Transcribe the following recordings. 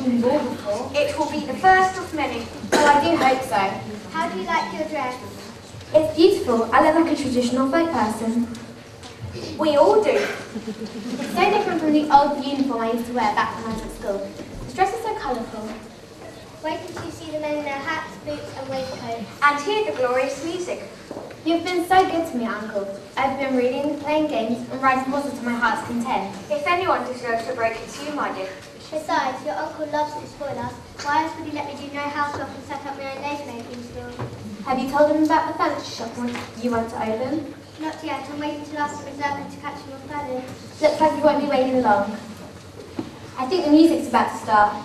Russian ball before. It will be the first of many. Oh, I do hope so. How do you like your dress? It's beautiful. I look like a traditional folk person. We all do. It's so different from the old uniform I used to wear back when I was at school. This dress is so colourful. Wait until you see the men in their hats, boots and waistcoats. And hear the glorious music. You've been so good to me, Uncle. I've been reading, playing games, and riding horses to my heart's content. If anyone deserves a break, it's you, my dear. Besides, your uncle loves to spoil us. Why else would he let me do no housework and set up my own lace-making school? Have you told him about the furniture shop you want to open? Not yet. I'm waiting till after reserving to catch him off guard. Looks like you won't be waiting long. I think the music's about to start.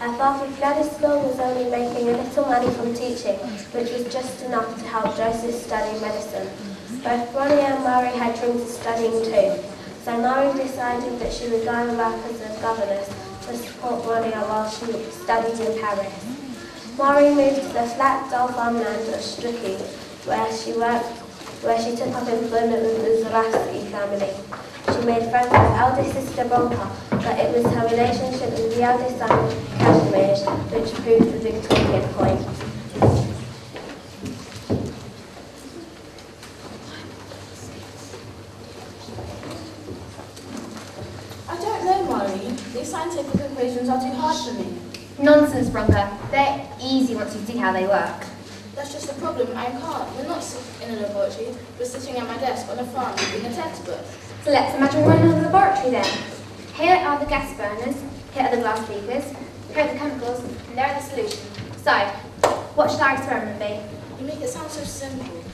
Her father Gladys Long was only making a little money from teaching, which was just enough to help Joseph study medicine. Both Bronnie and Marie had dreams of studying too, so Marie decided that she would go and work as a governess to support Bronnie while she studied in Paris. Marie moved to the flat, dull farmland of Struki, where she took up employment with the Zaraski family. She made friends with eldest sister Bronka, but it was her relationship with the eldest son, Kashmir, which proved the Victorian point. I don't know, Marie. These scientific equations are too hard for me. Nonsense, Bronka. They're easy once you see how they work. That's just the problem. I can't. We're not in a laboratory. We're sitting at my desk on a farm reading a textbook. So let's imagine we're in a laboratory then. Here are the gas burners, here are the glass beakers, here are the chemicals, and there are the solutions. So, what should our experiment be? You make it sound so simple.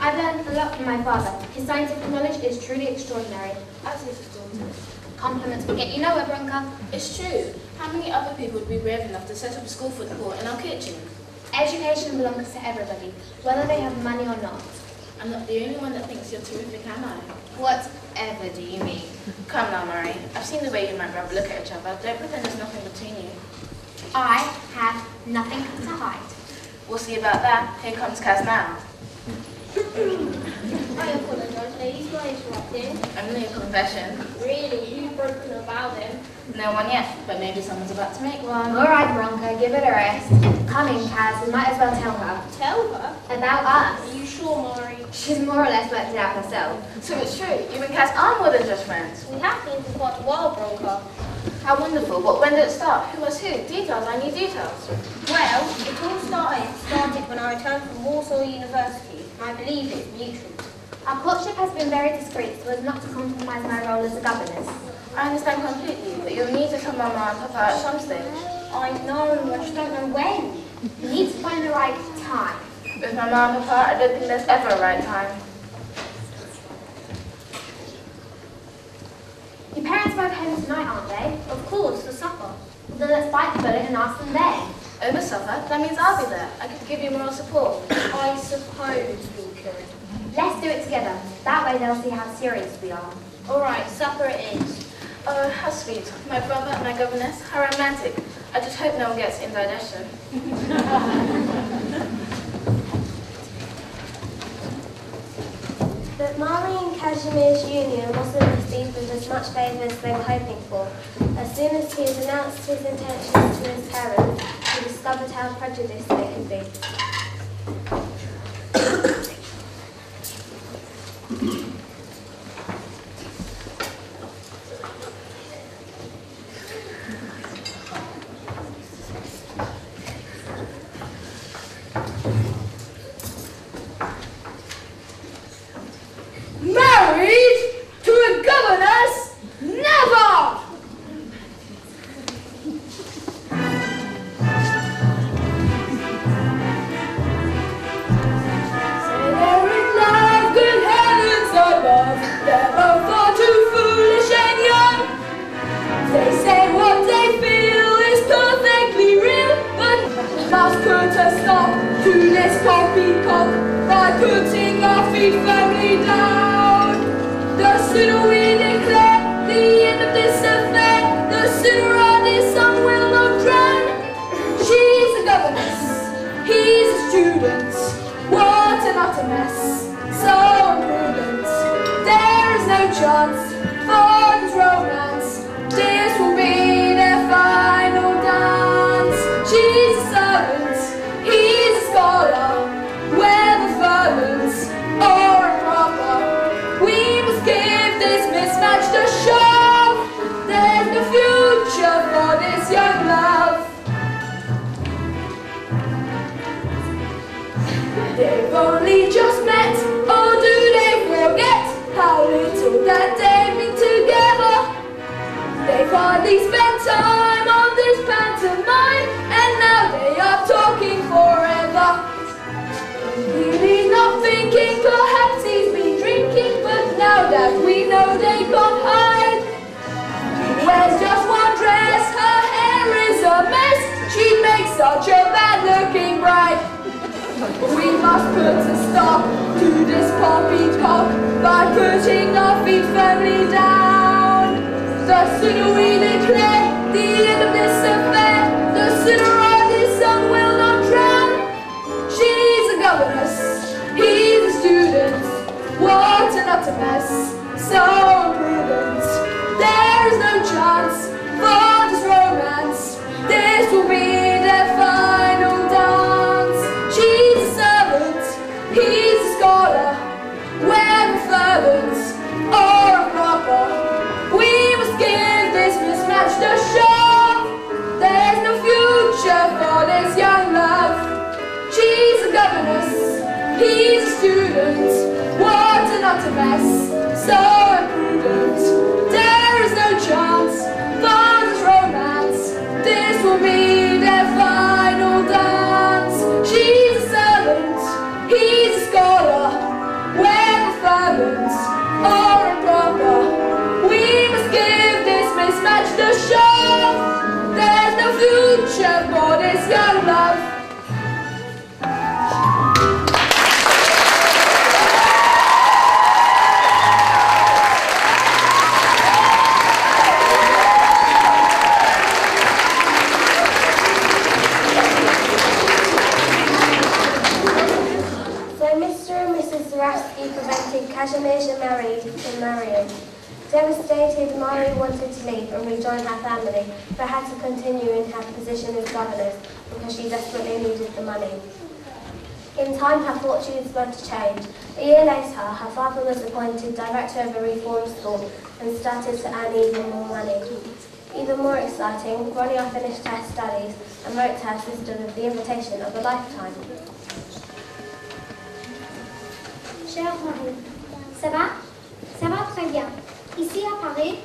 I've learned a lot from my father. His scientific knowledge is truly extraordinary. As is his daughter. Compliments will get you nowhere, Bronka. It's true. How many other people would be brave enough to set up a school football in our kitchen? Education belongs to everybody, whether they have money or not. I'm not the only one that thinks you're terrific, am I? Whatever do you mean? Come now, Marie. I've seen the way you and my brother look at each other. Don't pretend there's nothing between you. I have nothing to hide. We'll see about that. Here comes Kaz now. I apologise, ladies. Why interrupting? Only a confession. Really? Who's broken about him? No one yet, but maybe someone's about to make one. All right, Bronca, give it a rest. Come in, Kaz. We might as well tell her. Tell her? About us. Are you sure, Mari? She's more or less worked it out herself. So it's true. You and Cass are more than just friends. We have been for quite a while, Bronca. How wonderful. But when did it start? Who was who? Details. I need details. Well, it all started when I returned from Warsaw University. I believe it's mutual. Our courtship has been very discreet so as not to compromise my role as a governess. I understand completely, but you'll need to tell Mama and Papa at some stage. I know, I just don't know when. You need to find the right time. With Mama and Papa, I don't think there's ever a right time. Your parents both home tonight, aren't they? Of course, for supper. Well, then let's bite the bullet and ask them then. Over supper? That means I'll be there. I could give you moral support. I suppose we could. Let's do it together. That way they'll see how serious we are. All right, supper it is. Oh, how sweet. My brother, my governess, how romantic. I just hope no one gets indigestion. But Mari and Casimir's union wasn't received with as much favour as they were hoping for. As soon as he had announced his intentions to his parents, he discovered how prejudiced they could be. Married to a governess? Never! Say they're in love, good heavens above. They're both far too foolish and young. They say what they feel is perfectly real, but must put a stop to this poppycock by putting our feet firmly down. The sooner we declare the end of this affair, the sooner our dear son will not drown. She's a governess, he's a student. What an utter mess, so imprudent. There is no chance for this romance. This will be their final dance. She's a servant, he's a scholar. Whether fervent or improper, we must give this mismatch a shove. There's no future for this young love. They've only just met, or do they forget how little that they've been together? They've hardly spent time on this pantomime, and now they are talking forever. Really not thinking, perhaps he's been drinking, but now that we know they can't hide. He wears just one dress, her hair is a mess, she makes such a bad-looking bride. We must put a stop to this poppycock by putting our feet firmly down. The sooner we declare the end of this affair, the sooner our dear son will not drown. She's a governess, he's a student. What an utter mess, so imprudent. There is no chance for this romance. This will be their final dance. She's a servant, he's a scholar. Whether fervent or improper, we must give this mismatch a shove. There's no future for this young love. She's a governess, he's a student. What an utter mess, so imprudent. There is no chance for this romance. This will be their final dance. She's a servant, he's a scholar. Whether fervent or improper, we must give this mismatch a shove. There's no future for this young love. Zaraski prevented Kazimierz and Mary from marrying. Devastated, Mary wanted to leave and rejoin her family, but had to continue in her position as governess because she desperately needed the money. In time, her fortunes began to change. A year later, her father was appointed director of a reform school and started to earn even more money. Even more exciting, Ronia finished her studies and wrote to her sister with the invitation of a lifetime. Cher Marie, ça va? Ça va très bien. Ici à Paris,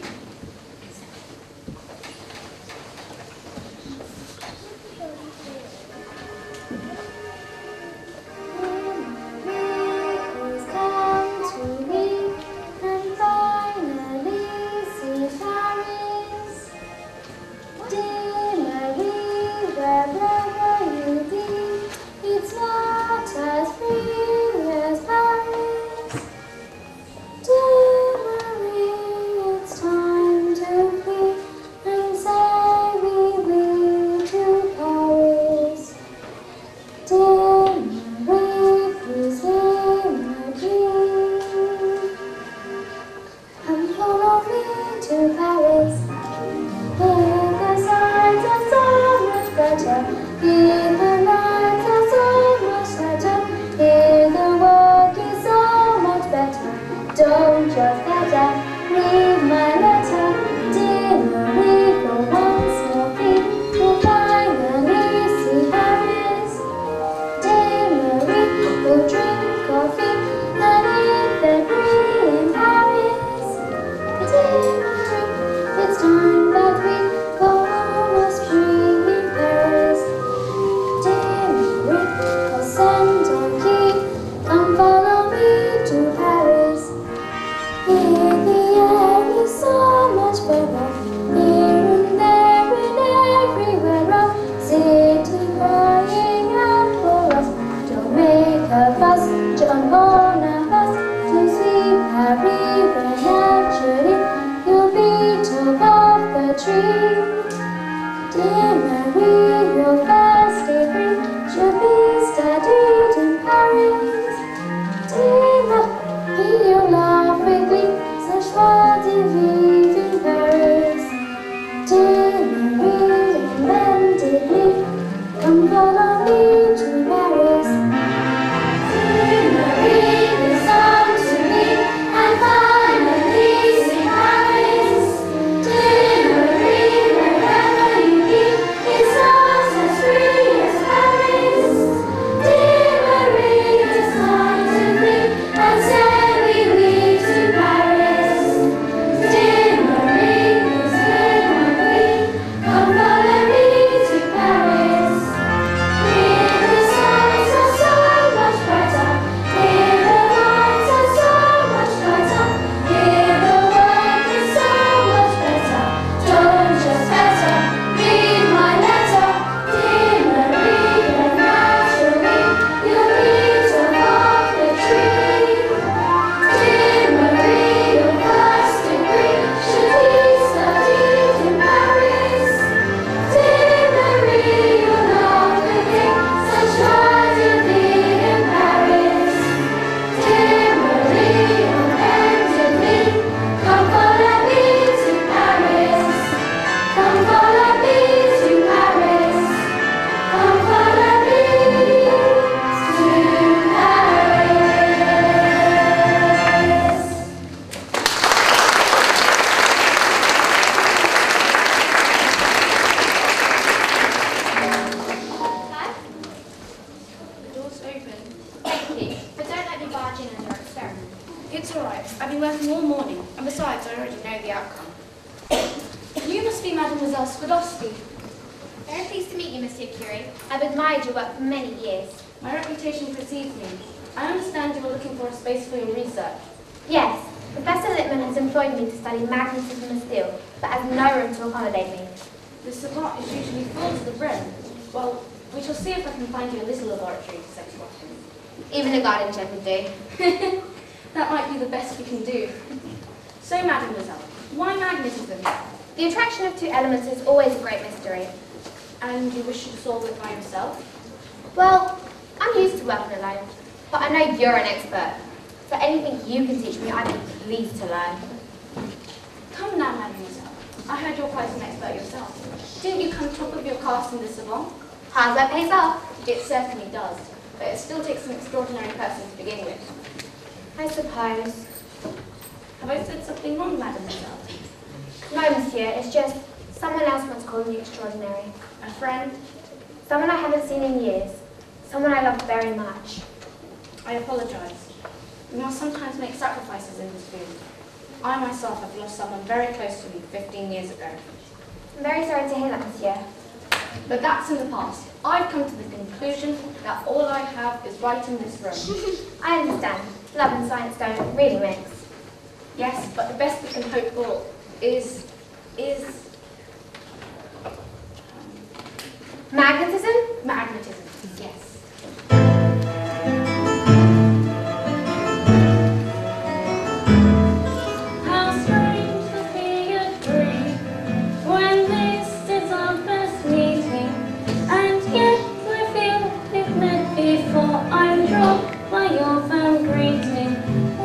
even a garden shed would do. That might be the best we can do. So, Mademoiselle, why magnetism? The attraction of two elements is always a great mystery. And you wish to solve it by yourself? Well, I'm used to working alone, but I know you're an expert. For anything you can teach me, I'd be pleased to learn. Come now, mademoiselle. I heard you're quite an expert yourself. Didn't you come top of your class in the salon? How's that pays off? It certainly does, but it still takes an extraordinary person to begin with. I suppose. Have I said something wrong, mademoiselle? No, monsieur, it's just someone else wants to call me extraordinary. A friend? Someone I haven't seen in years. Someone I love very much. I apologize. We must sometimes make sacrifices in this field. I myself have lost someone very close to me 15 years ago. I'm very sorry to hear that, monsieur. But that's in the past. I've come to the conclusion that all I have is right in this room. I understand. Love and science don't really mix. Yes, but the best we can hope for is Magnetism? magnetism. Yes. How strange to be a dream when this is our first meeting, and yet I feel we've met before. I'm dropped by your firm greeting.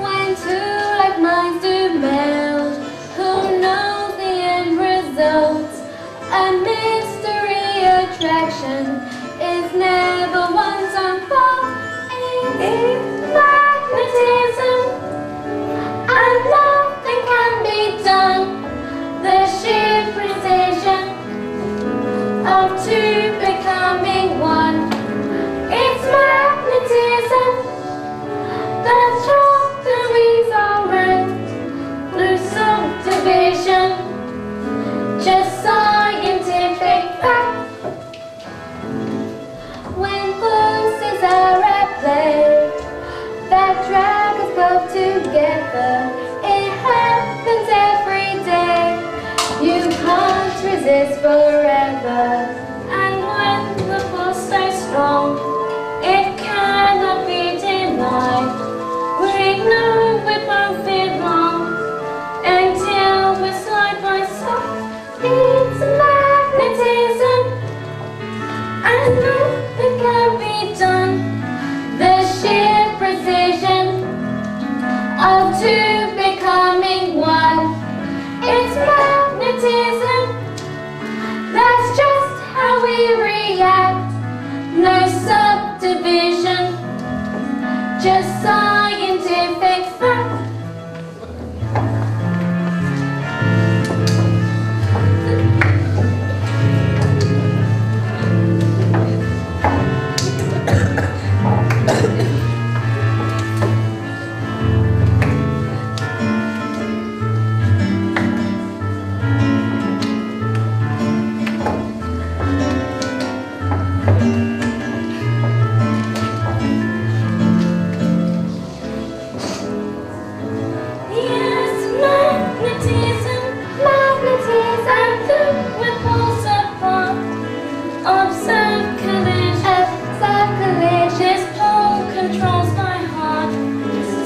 When two like minds do meld, who knows the end result? A mystery attraction is never once unfold. It's magnetism, and nothing can be done. The sheer precision of two becoming one. It's magnetism that's just the reason. No subdivision, just scientific fact. When forces are at play that drag us both together, it happens every day. You can't resist forever. And when the force so strong, it cannot be denied. We know it won't be long until we're side by side. It's magnetism, and nothing can be done. The sheer precision of two becoming one. It's magnetism, that's just how we react. No subdivision, just scientific fact.